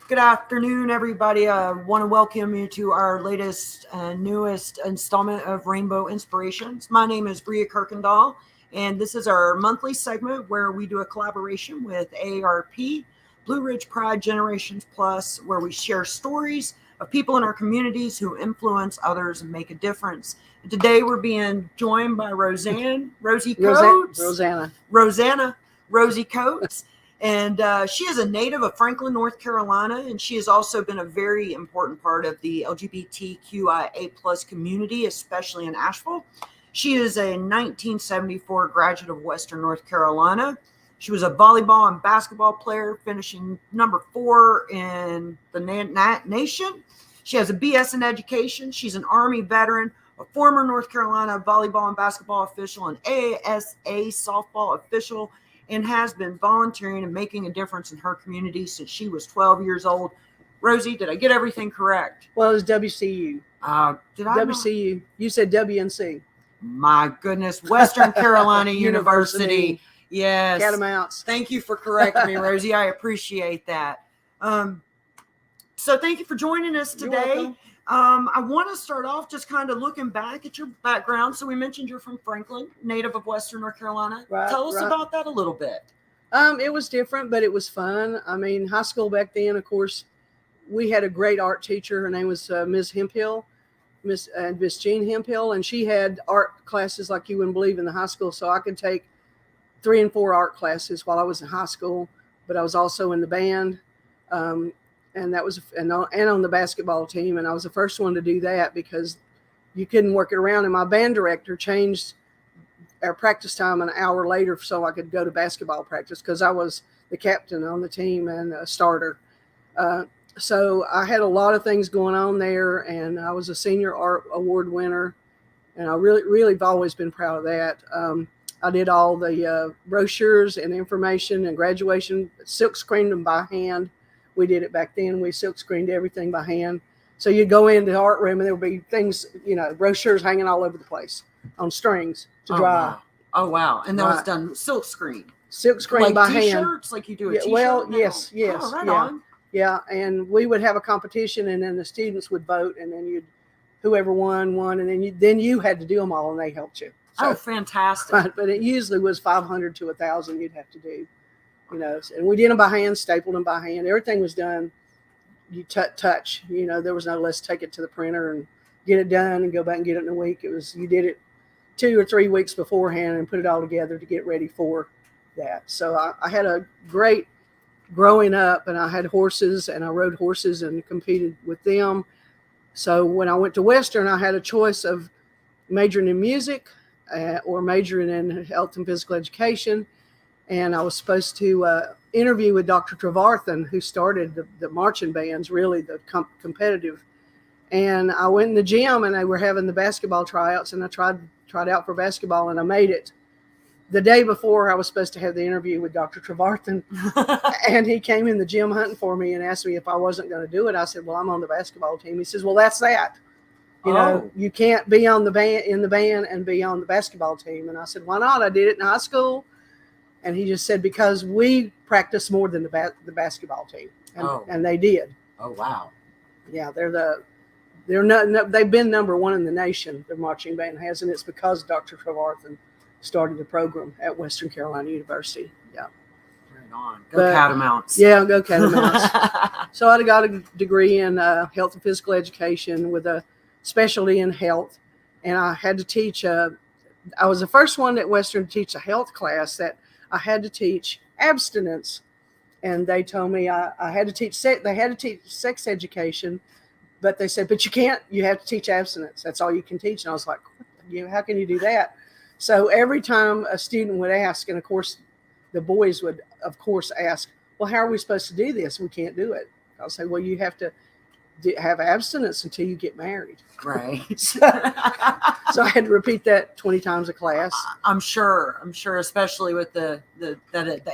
Good afternoon, everybody. I want to welcome you to our latest and newest installment of Rainbow Inspirations. My name is Bria Kirkendall, and this is our monthly segment where we do a collaboration with AARP, Blue Ridge Pride Generations Plus, where we share stories of people in our communities who influence others and make a difference. And today we're being joined by Roseanne, Rosie Coates. Rosie Coates. And she is a native of Franklin, North Carolina, and she has also been a very important part of the LGBTQIA plus community, especially in Asheville. She is a 1974 graduate of Western North Carolina. She was a volleyball and basketball player, finishing number 4 in the nation. She has a BS in education. She's an Army veteran, a former North Carolina volleyball and basketball official, an ASA softball official, and has been volunteering and making a difference in her community since she was 12 years old. Rosie, did I get everything correct? Well, it was WCU. Did I? WCU. Not? You said WNC. My goodness. Western Carolina University. Yes. Catamounts. Thank you for correcting me, Rosie. I appreciate that. So thank you for joining us today. I want to start off just kind of looking back at your background. So we mentioned you're from Franklin, native of Western North Carolina. Right, Tell us about that a little bit. It was different, but it was fun. I mean, high school back then, of course, we had a great art teacher. Her name was Ms. Hemphill, Miss Jean Hemphill, and she had art classes like you wouldn't believe in the high school. So I could take 3 and 4 art classes while I was in high school, but I was also in the band. And that was and on the basketball team, and I was the first one to do that because you couldn't work it around. And my band director changed our practice time an hour later so I could go to basketball practice because I was the captain on the team and a starter. So I had a lot of things going on there, and I was a senior art award winner, and I really have always been proud of that. I did all the brochures and information and graduation, silk screened them by hand. We did it back then. We silk screened everything by hand. So you'd go into the art room and there would be things, brochures hanging all over the place on strings to dry. Wow. Oh, wow. And that was done silk screen. Silk screen like by t-shirts, hand. Like you do a t-shirt? Well, yes. Oh, right on. Yeah, and we would have a competition, and then the students would vote, and then whoever won, and then you had to do them all, and they helped you. So, fantastic. Right, but it usually was 500 to 1,000 you'd have to do. And we did them by hand, stapled them by hand. Everything was done. You touch, there was no let's take it to the printer and get it done and go back and get it in a week. It was, you did it 2 or 3 weeks beforehand and put it all together to get ready for that. So I had a great growing up, and I had horses, and I rode horses and competed with them. So when I went to Western, I had a choice of majoring in music or majoring in health and physical education. And I was supposed to interview with Dr. Trevarthen, who started the marching bands, really the competitive. And I went in the gym, and they were having the basketball tryouts, and I tried out for basketball, and I made it. The day before I was supposed to have the interview with Dr. Trevarthen, and he came in the gym hunting for me and asked me if I wasn't going to do it. I said, well, I'm on the basketball team. He says, well, that's that. You can't be on the band and be on the basketball team. And I said, why not? I did it in high school. And he just said, because we practice more than the basketball team. And they did. Oh, wow. Yeah, they've been number 1 in the nation, their marching band has, and it's because Dr. Trevarthen started the program at Western Carolina University. Yeah. Right on. Go Catamounts. Yeah, go Catamounts. So I got a degree in health and physical education with a specialty in health. And I had to teach, I was the first one at Western to teach a health class that I had to teach abstinence. And they told me I had to teach sex education, but they said, but you have to teach abstinence. That's all you can teach. And I was like, how can you do that? So every time a student would ask, and of course the boys would of course ask, well, how are we supposed to do this? We can't do it. I'll say, well, you have to have abstinence until you get married. Right. So I had to repeat that 20 times a class. I'm sure, especially with the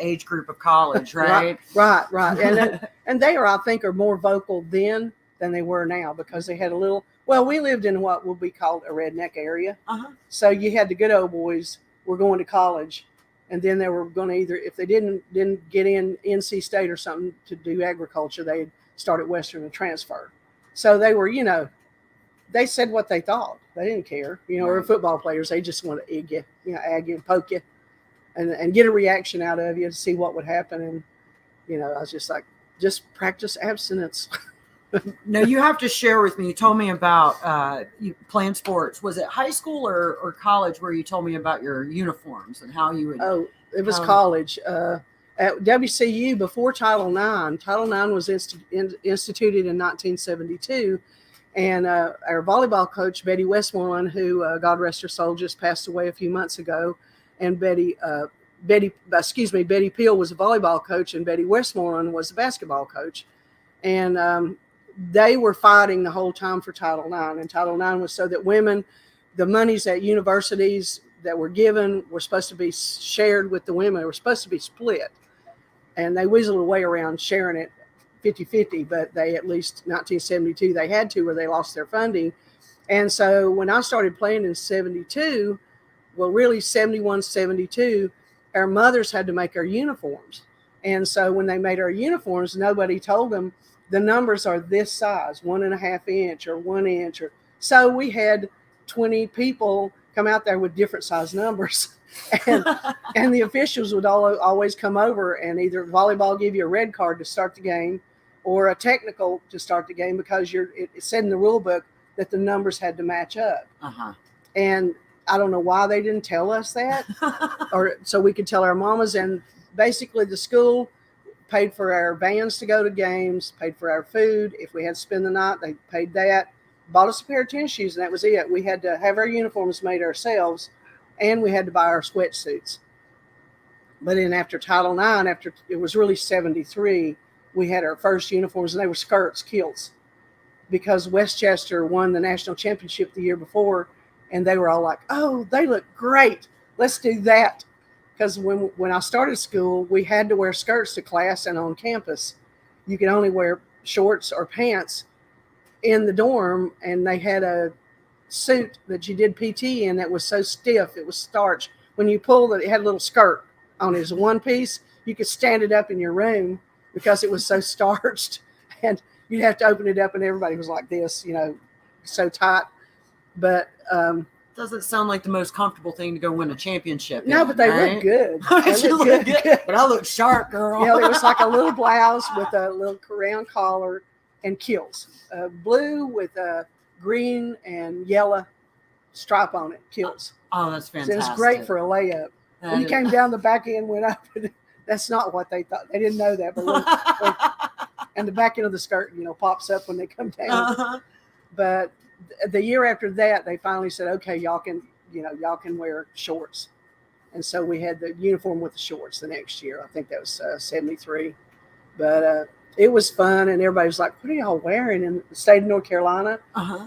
age group of college, right? Right. And they I think, are more vocal then than they were now, because they had we lived in what would be called a redneck area. Uh-huh. So you had the good old boys were going to college, and then they were going to either, if they didn't get in NC State or something to do agriculture, they'd start at Western and transfer. So they were, they said what they thought. They didn't care, or football players. They just want to egg you, ag you and poke you and get a reaction out of you to see what would happen. And, I was just like, just practice abstinence. No, you have to share with me. You told me about you playing sports. Was it high school or college where you told me about your uniforms and how you would? Oh, it was college. At WCU before Title IX. Title IX was instituted in 1972. And our volleyball coach, Betty Westmoreland, who, God rest her soul, just passed away a few months ago. And Betty Peel was a volleyball coach, and Betty Westmoreland was a basketball coach. And they were fighting the whole time for Title IX. And Title IX was so that women, the monies at universities that were given were supposed to be shared with the women. They were supposed to be split. And they weaseled away around sharing it 50-50, but they, at least 1972, they had to, where they lost their funding. And so when I started playing in 72, well, really 71, 72, our mothers had to make our uniforms. And so when they made our uniforms, nobody told them the numbers are this size, 1.5 inch or 1 inch. So we had 20 people come out there with different size numbers. And the officials would always come over and either volleyball give you a red card to start the game or a technical to start the game, because it said in the rule book that the numbers had to match up. And I don't know why they didn't tell us that, or so we could tell our mamas. And basically the school paid for our vans to go to games, paid for our food. If we had to spend the night, they paid that, bought us a pair of tennis shoes, and that was it. We had to have our uniforms made ourselves, and we had to buy our sweatsuits. But then after Title IX, after it was really 73, we had our first uniforms, and they were skirts, kilts, because Westchester won the national championship the year before, and they were all like, oh, they look great. Let's do that. Because when I started school, we had to wear skirts to class and on campus. You could only wear shorts or pants in the dorm, and they had a suit that you did PT in that was so stiff, it was starch. When you pulled it, it had a little skirt on it. It was one piece. You could stand it up in your room because it was so starched, and you'd have to open it up, and everybody was like this, so tight. But doesn't sound like the most comfortable thing to go win a championship. No, but they look good. They look good. But I look sharp, girl. There was like a little blouse with a little round collar and kilts, blue with a green and yellow stripe on it, kilts. Oh, that's fantastic. So it was great for a layup. When you came down, the back end went up. That's not what they thought. They didn't know that. But and the back end of the skirt, pops up when they come down. But the year after that, they finally said, okay, y'all can wear shorts. And so we had the uniform with the shorts the next year. I think that was 73. But it was fun, and everybody was like, what are y'all wearing in the state of North Carolina?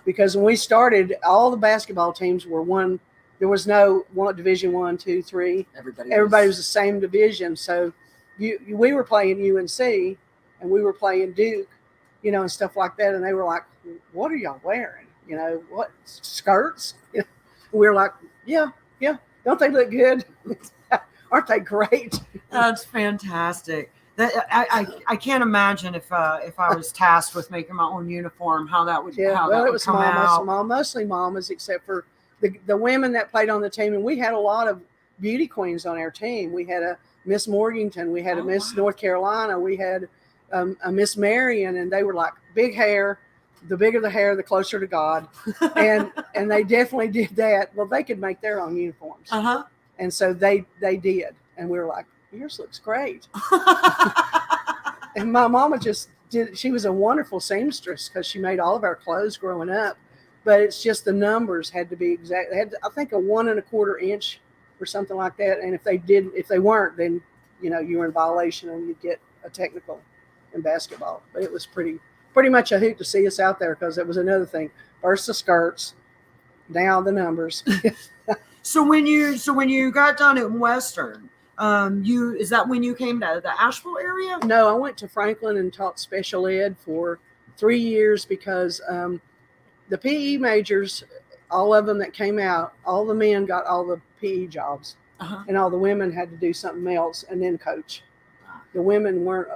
Because when we started, all the basketball teams were one. There was no one Division 1, 2, 3. Everybody was the same division. So we were playing UNC, and we were playing Duke, and stuff like that. And they were like, what are y'all wearing? What, skirts? We were like, yeah. Don't they look good? Aren't they great? That's fantastic. I can't imagine if I was tasked with making my own uniform, how that would come out. Mostly mamas, except for the women that played on the team. And we had a lot of beauty queens on our team. We had a Miss Morganton, we had a Miss North Carolina, we had a Miss Marion, and they were like big hair. The bigger the hair, the closer to God. And they definitely did that. Well, they could make their own uniforms. And so they did. And we were like, yours looks great. And my mama she was a wonderful seamstress because she made all of our clothes growing up. But it's just the numbers had to be exact. They had, I think, a 1 1/4 inch or something like that. And if they weren't, then, you were in violation and you'd get a technical in basketball. But it was pretty much a hoot to see us out there, because it was another thing. First the skirts, now the numbers. So when you got done at Western, is that when you came to the Asheville area? No, I went to Franklin and taught special ed for 3 years because the PE majors, all of them that came out, all the men got all the PE jobs, and all the women had to do something else and then coach. The women weren't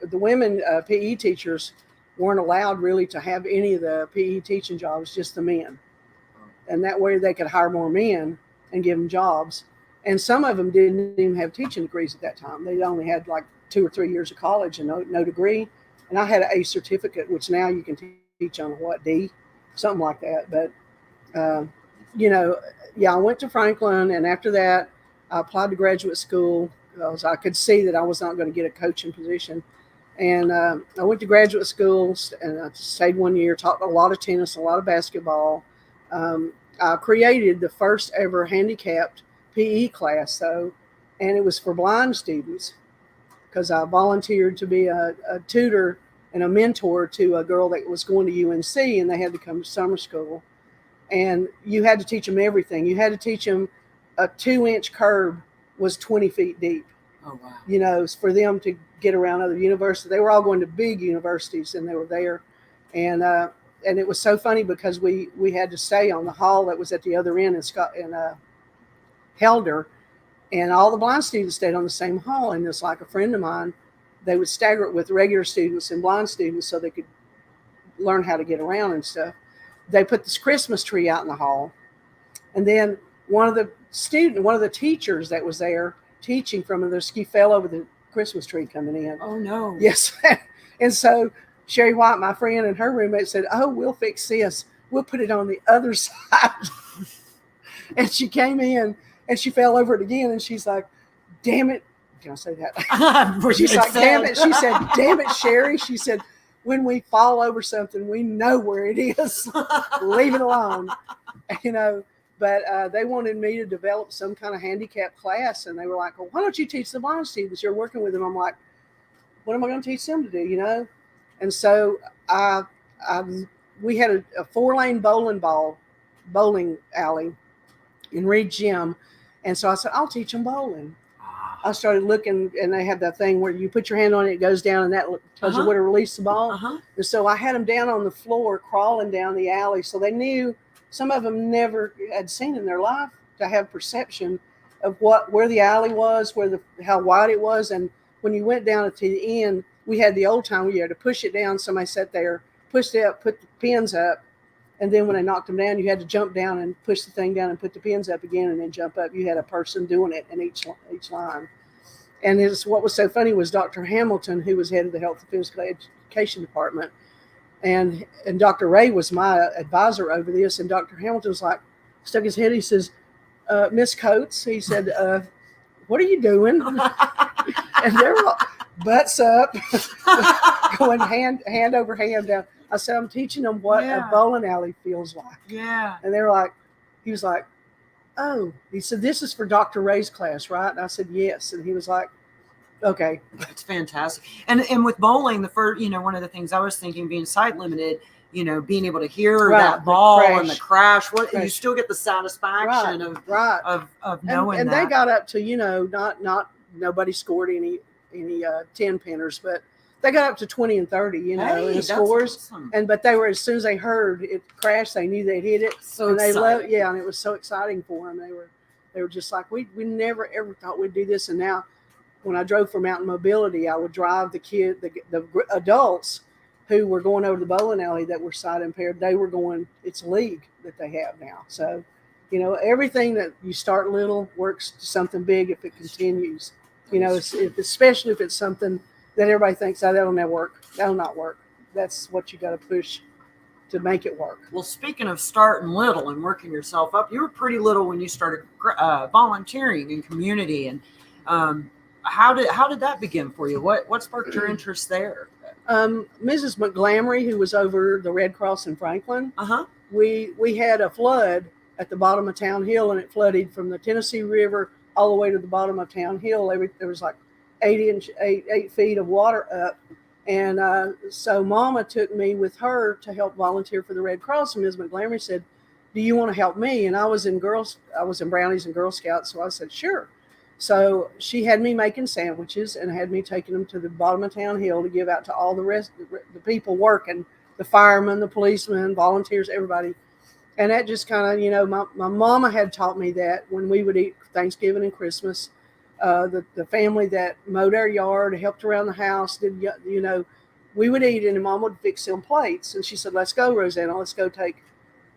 the women PE teachers weren't allowed really to have any of the PE teaching jobs, just the men. And that way they could hire more men and give them jobs. And some of them didn't even have teaching degrees at that time. They only had like 2 or 3 years of college and no degree. And I had an A certificate, which now you can teach on what, D, something like that. But, I went to Franklin, and after that, I applied to graduate school because I could see that I was not going to get a coaching position. And I went to graduate school, and I stayed 1 year, taught a lot of tennis, a lot of basketball. I created the first ever handicapped PE class, though, and it was for blind students because I volunteered to be a tutor and a mentor to a girl that was going to UNC, and they had to come to summer school. And you had to teach them everything. You had to teach them a 2-inch curb was 20 feet deep. Oh, wow. For them to get around other universities. They were all going to big universities, and they were there. And it was so funny because we had to stay on the hall that was at the other end in Helder, and all the blind students stayed on the same hall. And it's like a friend of mine, they would stagger it with regular students and blind students so they could learn how to get around and stuff. They put this Christmas tree out in the hall, and then one of the teachers that was there teaching from the ski fell over the Christmas tree coming in. Oh no! Yes, and so Sherry White, my friend, and her roommate said, "Oh, we'll fix this. We'll put it on the other side." And she came in and she fell over it again, and she's like, "Damn it!" Can I say that? She's like, "Damn it!" She said, "Damn it, Sherry." She said, "When we fall over something, we know where it is. Leave it alone." But they wanted me to develop some kind of handicap class, and they were like, "Well, why don't you teach the blind students? You're working with them." I'm like, "What am I going to teach them to do?" And so we had a 4-lane bowling alley in Reed Gym, and so I said, "I'll teach them bowling." I started looking, and they have that thing where you put your hand on it, it goes down, and that tells you where to release the ball. And so I had them down on the floor, crawling down the alley, so they knew. Some of them never had seen in their life to have perception of where the alley was, how wide it was. And when you went down to the end, we had the old time where you had to push it down. Somebody sat there, pushed it up, put the pins up. And then when they knocked them down, you had to jump down and push the thing down and put the pins up again and then jump up. You had a person doing it in each line. And what was so funny was Dr. Hamilton, who was head of the Health and Physical Education Department. And Dr. Ray was my advisor over this. And Dr. Hamilton was like, stuck his head. He says, "Miss Coates," he said, "what are you doing?" And they're all butts up, going hand over hand down. I said, "I'm teaching them what a bowling alley feels like." Yeah. And he was like, "Oh," he said, "this is for Dr. Ray's class, right?" And I said, "Yes." And he was like, "Okay." That's fantastic. And with bowling, the first, one of the things I was thinking, being sight limited, being able to hear that ball and the crash, you still get the satisfaction of knowing and that. they got up to, not nobody scored any 10-pinners, but they got up to 20 and 30, in scores. Awesome. But they were, as soon as they heard it crash, they knew they'd hit it. So and exciting. And it was so exciting for them. They were just like, we never ever thought we'd do this. And now, when I drove for Mountain Mobility, I would drive the adults who were going over the bowling alley that were sight impaired. They were going, it's a league that they have now. So, everything that you start little works to something big if it continues. Especially if it's something that everybody thinks, "Oh, that'll never work." That'll not work. That's what you got to push to make it work. Well, speaking of starting little and working yourself up, you were pretty little when you started volunteering in community. And how did that begin for you? What sparked your interest there? Mrs. Montgomery, who was over the Red Cross in Franklin, we had a flood at the bottom of Town Hill, and it flooded from the Tennessee River all the way to the bottom of Town Hill. There was like 8 feet of water up. And so Mama took me with her to help volunteer for the Red Cross. And Ms. Montgomery said, "Do you want to help me?" And I was in Brownies and Girl Scouts. So I said, "Sure." So she had me making sandwiches and had me taking them to the bottom of Town Hill to give out to all the rest of the people working, the firemen, the policemen, volunteers, everybody. And that just kind of, my mama had taught me that when we would eat Thanksgiving and Christmas, the family that mowed our yard, helped around the house, did, you know, we would eat and Mom would fix them plates. And she said, let's go, Roseanne, let's go take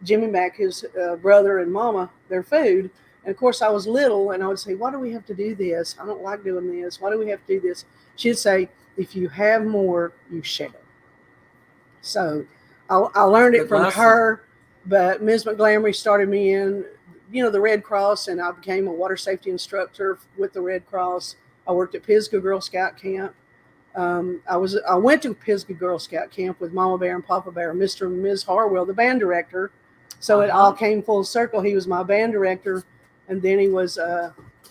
Jimmy Mac, his brother and Mama, their food. And of course I was little and I would say, why do we have to do this? I don't like doing this. Why do we have to do this? She'd say, if you have more, you share. So I learned it from her, but Ms. Montgomery started me in, you know, the Red Cross, and I became a water safety instructor with the Red Cross. I worked at Pisgah Girl Scout Camp. I went to Pisgah Girl Scout Camp with Mama Bear and Papa Bear, Mr. and Ms. Harwell, the band director. So it all came full circle. He was my band director, and then he was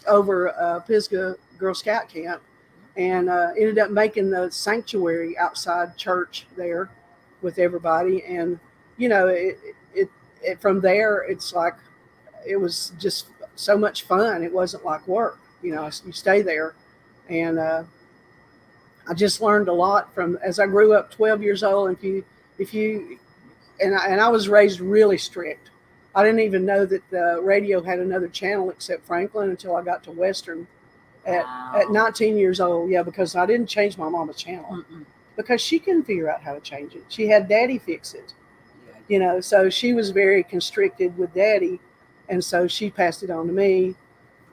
over Pisgah Girl Scout Camp, and ended up making the sanctuary outside church there with everybody. And you know, it from there, it's like it was just so much fun. It wasn't like work, you know. You stay there, and I just learned a lot from as I grew up. 12 years old, and I was raised really strict. I didn't even know that the radio had another channel except Franklin until I got to Western at 19 years old. Yeah, because I didn't change my mama's channel because she couldn't figure out how to change it. She had Daddy fix it, you know. So she was very constricted with Daddy, and so she passed it on to me.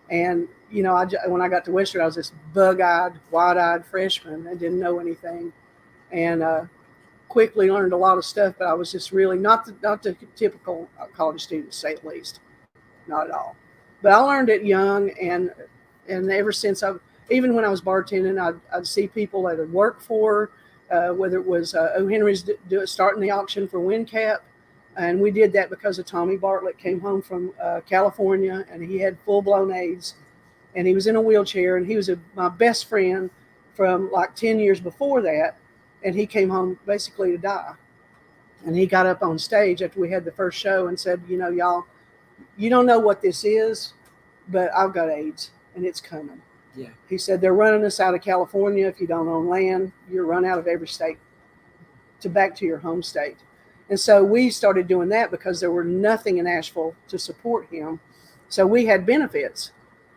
And you know, when I got to Western, I was this bug-eyed, wide-eyed freshman and didn't know anything, and quickly learned a lot of stuff. But I was just really not the typical college student, to say at least, not at all. But I learned it young, and ever since even when I was bartending, I'd see people that I'd work for, whether it was O. Henry's starting the auction for WinCap. And we did that because of Tommy Bartlett came home from California, and he had full-blown AIDS, and he was in a wheelchair, and he was my best friend from like 10 years before that, and he came home basically to die. And he got up on stage after we had the first show and said, you know, y'all, you don't know what this is, but I've got AIDS, and it's coming. Yeah. He said, they're running us out of California. If you don't own land, you're run out of every state back to your home state. And so we started doing that because there were nothing in Asheville to support him. So we had benefits.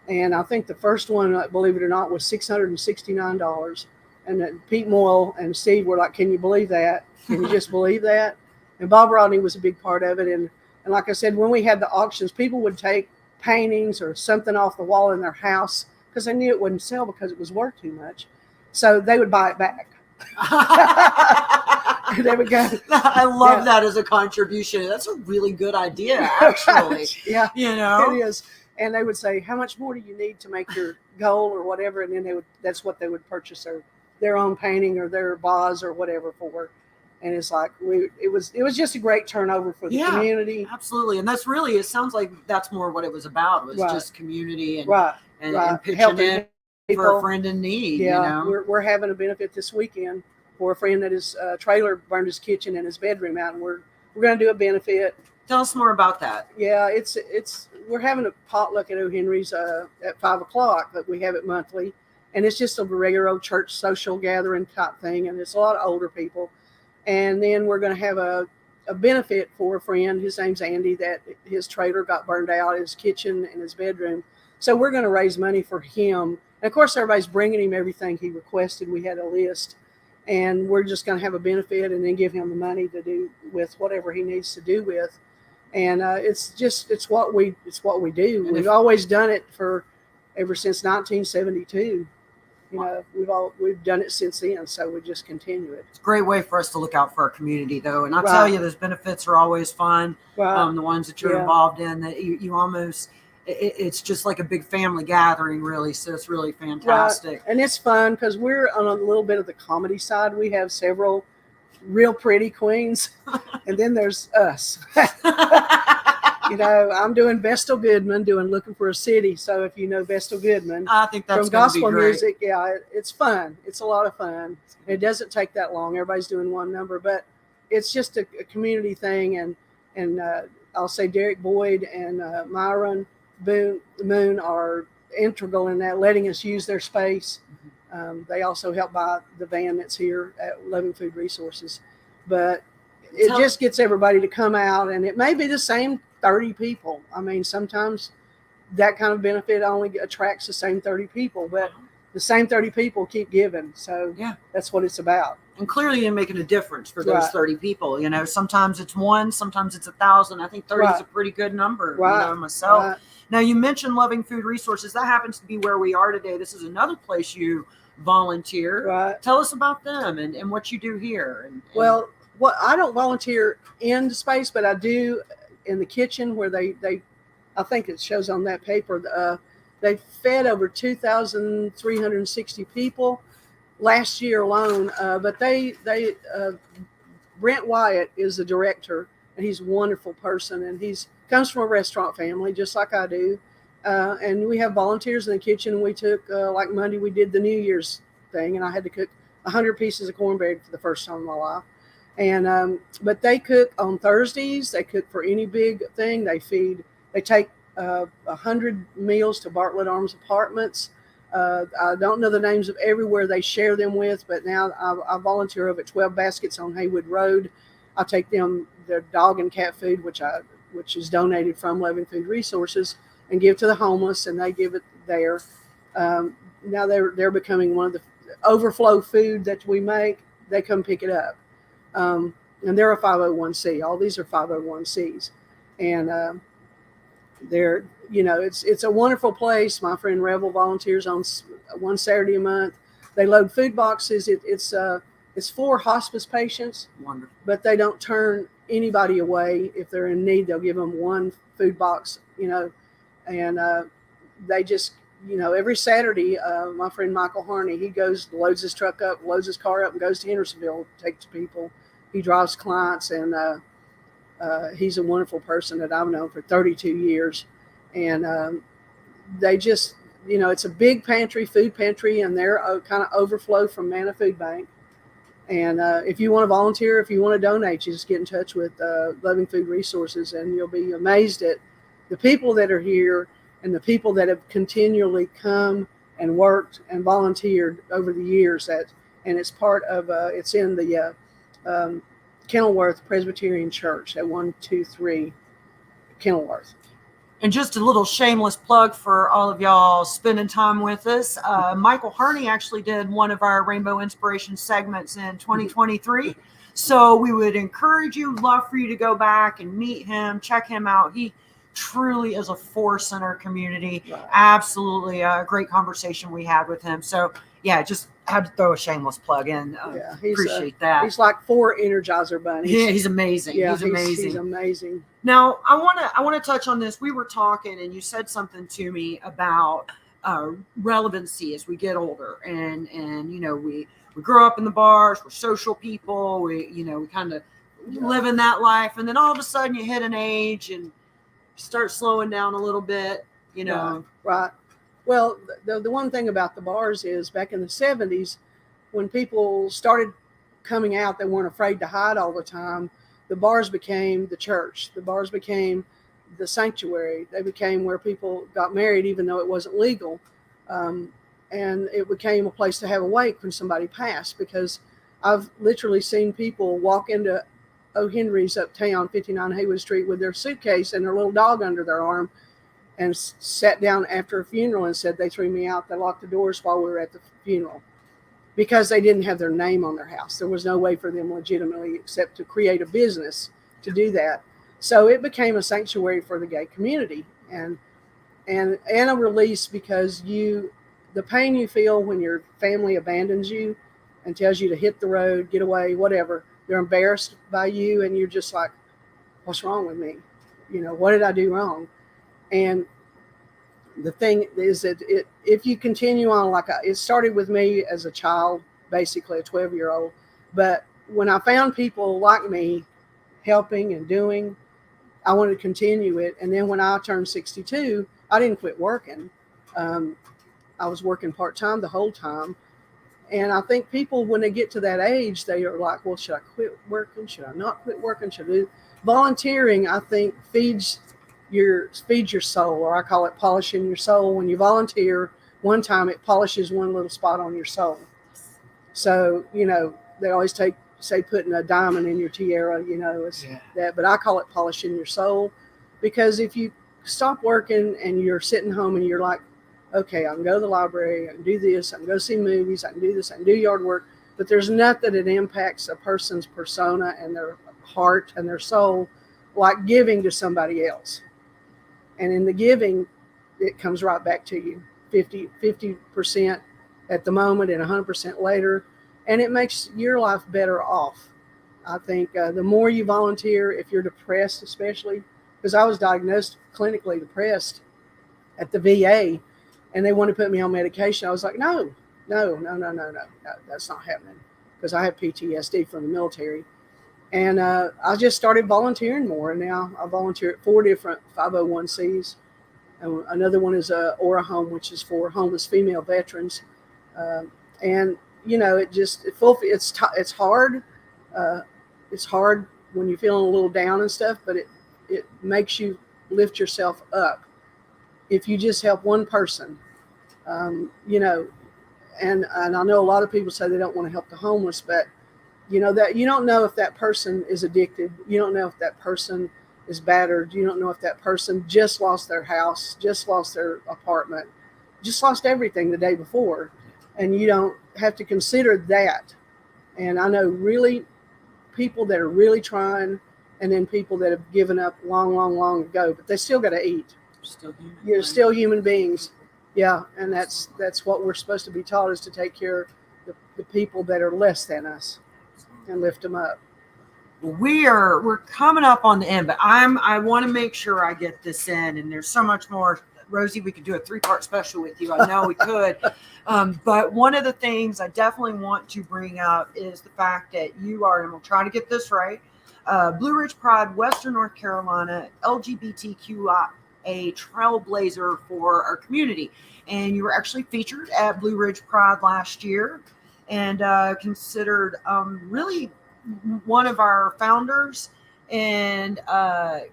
And I think the first one, believe it or not, was $669. And then Pete Moyle and Steve were like, can you believe that? Can you just believe that? And Bob Rodney was a big part of it. And like I said, when we had the auctions, people would take paintings or something off the wall in their house because they knew it wouldn't sell because it was worth too much. So they would buy it back. There we go. I love that as a contribution. That's a really good idea, actually. Yeah, you know, it is. And they would say, "How much more do you need to make your goal or whatever?" And then that's what they would purchase their own painting or their vase or whatever for. And it's like it was just a great turnover for the community. Absolutely, and that's really, it sounds like that's more what it was about. It was just community and and pitching helping in people. For a friend in need. Yeah, you know? we're having a benefit this weekend for a friend that his trailer burned his kitchen and his bedroom out, and we're going to do a benefit. Tell us more about that. Yeah, we're having a potluck at O. Henry's at 5:00, but we have it monthly, and it's just a regular old church social gathering type thing, and it's a lot of older people. And then we're going to have a benefit for a friend. His name's Andy, that his trailer got burned out, his kitchen and his bedroom. So we're going to raise money for him. And of course, everybody's bringing him everything he requested. We had a list, and we're just going to have a benefit and then give him the money to do with whatever he needs to do with. And it's what we do. And we've always done it ever since 1972. You know, we've done it since then, so we just continue it. It's a great way for us to look out for our community, though. And I'll tell you, those benefits are always fun. The ones that you're involved in, that you almost, it's just like a big family gathering, really. So it's really fantastic. And it's fun because we're on a little bit of the comedy side. We have several real pretty queens, and then there's us. You know, I'm doing Vestal Goodman, Looking for a City. So if you know Vestal Goodman, I think that's from gospel music, it's fun. It's a lot of fun. It doesn't take that long. Everybody's doing one number, but it's just a community thing. And I'll say Derek Boyd and Myron Moon are integral in that, letting us use their space. They also help buy the van that's here at Loving Food Resources. But it just gets everybody to come out, and it may be the same 30 people. I mean, sometimes that kind of benefit only attracts the same 30 people, but the same 30 people keep giving. So Yeah, that's what it's about. and clearly you're making a difference for those Right. 30 people. Sometimes it's one, sometimes it's 1,000. I think 30 is Right. a pretty good number, Right. myself. Right. Now, you mentioned Loving Food Resources. That happens to be where we are today. This is another place you volunteer. Right. Tell us about them and what you do here. Well, I don't volunteer in the space, but I do in the kitchen where they I think it shows on that paper, they fed over 2,360 people last year alone. But Brent Wyatt is the director, and he's a wonderful person, and he's comes from a restaurant family just like I do. And we have volunteers in the kitchen. And we took like Monday, we did the New Year's thing, and I had to cook 100 pieces of cornbread for the first time in my life. And but they cook on Thursdays. They cook for any big thing. They take 100 meals to Bartlett Arms Apartments. I don't know the names of everywhere they share them with, but now I volunteer over at 12 Baskets on Haywood Road. I take them their dog and cat food, which is donated from Loving Food Resources, and give to the homeless, and they give it there. Now they're becoming one of the overflow food that we make. They come pick it up, and they're a 501c. All these are 501cs, and they're it's a wonderful place. My friend Revel volunteers on one Saturday a month. They load food boxes. It's for hospice patients. Wonderful. But they don't turn anybody away. If they're in need, they'll give them one food box, and they just, every Saturday, my friend Michael Harney, he goes, loads his truck up, loads his car up, and goes to Hendersonville, takes people. He drives clients, and he's a wonderful person that I've known for 32 years. And they just, it's a big food pantry, and they're kind of overflow from Manna Food Bank. And if you want to volunteer, if you want to donate, you just get in touch with Loving Food Resources, and you'll be amazed at the people that are here and the people that have continually come and worked and volunteered over the years. And it's part of, it's in the Kenilworth Presbyterian Church at 123 Kenilworth. And just a little shameless plug for all of y'all spending time with us. Michael Harney actually did one of our Rainbow Inspiration segments in 2023. So we would encourage you, love for you to go back and meet him, check him out. He truly is a force in our community. Right. Absolutely a great conversation we had with him. So yeah, just had to throw a shameless plug in. Appreciate that. He's like 4 Energizer bunnies. Yeah, he's amazing. Yeah, he's amazing. He's amazing. Now, I want to touch on this. We were talking, and you said something to me about relevancy as we get older, and we grow up in the bars. We're social people. We kind of live in that life, and then all of a sudden you hit an age and start slowing down a little bit. Right. Well, the one thing about the bars is back in the 70s, when people started coming out, they weren't afraid to hide all the time. The bars became the church. The bars became the sanctuary. They became where people got married, even though it wasn't legal. And it became a place to have a wake when somebody passed, because I've literally seen people walk into O. Henry's uptown, 59 Haywood Street, with their suitcase and their little dog under their arm, and sat down after a funeral and said, they threw me out. They locked the doors while we were at the funeral, because they didn't have their name on their house. There was no way for them legitimately except to create a business to do that. So it became a sanctuary for the gay community, and a release, because the pain you feel when your family abandons you and tells you to hit the road, get away, whatever. They're embarrassed by you, and you're just like, what's wrong with me? What did I do wrong? And the thing is that if you continue on, it started with me as a child, basically a 12-year-old. But when I found people like me helping and doing, I wanted to continue it. And then when I turned 62, I didn't quit working. I was working part-time the whole time. And I think people, when they get to that age, they are like, well, should I quit working? Should I not quit working? Should I do? Volunteering, I think, feeds your soul, or I call it polishing your soul. When you volunteer one time, it polishes one little spot on your soul. So, they always say putting a diamond in your tiara, that, but I call it polishing your soul, because if you stop working and you're sitting home and you're like, okay, I can go to the library, I can do this, I can go see movies, I can do this, I can do yard work, but there's nothing that impacts a person's persona and their heart and their soul like giving to somebody else. And in the giving, it comes right back to you, 50% at the moment and 100% later, and it makes your life better off. I think the more you volunteer, if you're depressed especially, because I was diagnosed clinically depressed at the VA, and they wanted to put me on medication. I was like, no, that's not happening, because I have PTSD from the military. And I just started volunteering more, and now I volunteer at 4 different 501Cs. Another one is Aura Home, which is for homeless female veterans. And you know, it's hard. It's hard when you're feeling a little down and stuff, but it makes you lift yourself up if you just help one person. You know, and I know a lot of people say they don't want to help the homeless, but you know that you don't know if that person is addicted. You don't know if that person is battered. You don't know if that person just lost their house, just lost their apartment, just lost everything the day before. And you don't have to consider that. And I know really people that are really trying, and then people that have given up long ago, but they still got to eat. Still human. You're still human beings. Yeah. And that's what we're supposed to be taught, is to take care of the people that are less than us and lift them up. We're coming up on the end, but I want to make sure I get this in, and there's so much more. Rosie, we could do a 3-part special with you. I know we could. But one of the things I definitely want to bring up is the fact that you are, and we'll try to get this right, Blue Ridge Pride, Western North Carolina, LGBTQIA trailblazer for our community. And you were actually featured at Blue Ridge Pride last year, and considered really one of our founders in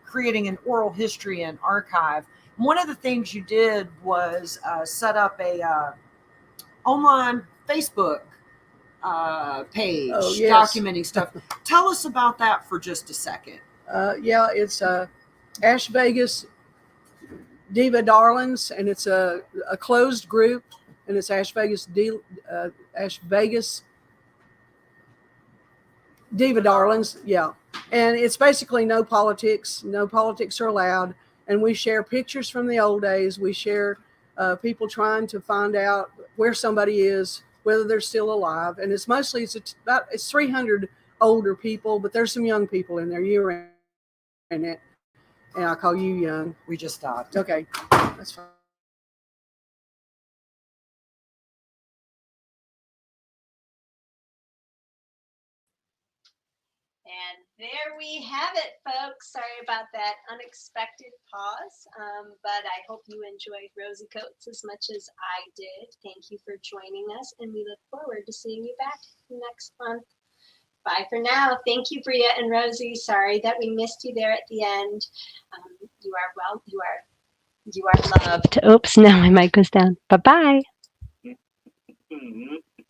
creating an oral history and archive. One of the things you did was set up a online Facebook page, documenting stuff. Tell us about that for just a second. Yeah, it's Ash Vegas Diva Darlings, and it's a closed group, and it's Ash Vegas Diva Darlings, yeah. And it's basically no politics. No politics are allowed. And we share pictures from the old days. We share people trying to find out where somebody is, whether they're still alive. And it's mostly, it's 300 older people, but there's some young people in there. You're in it. And I call you young. We just stopped. Okay, that's fine. And there we have it, folks. Sorry about that unexpected pause, but I hope you enjoyed Rosie Coates as much as I did. Thank you for joining us, and we look forward to seeing you back next month. Bye for now. Thank you, Bria and Rosie. Sorry that we missed you there at the end. You are loved. Oops, now my mic goes down. Bye-bye.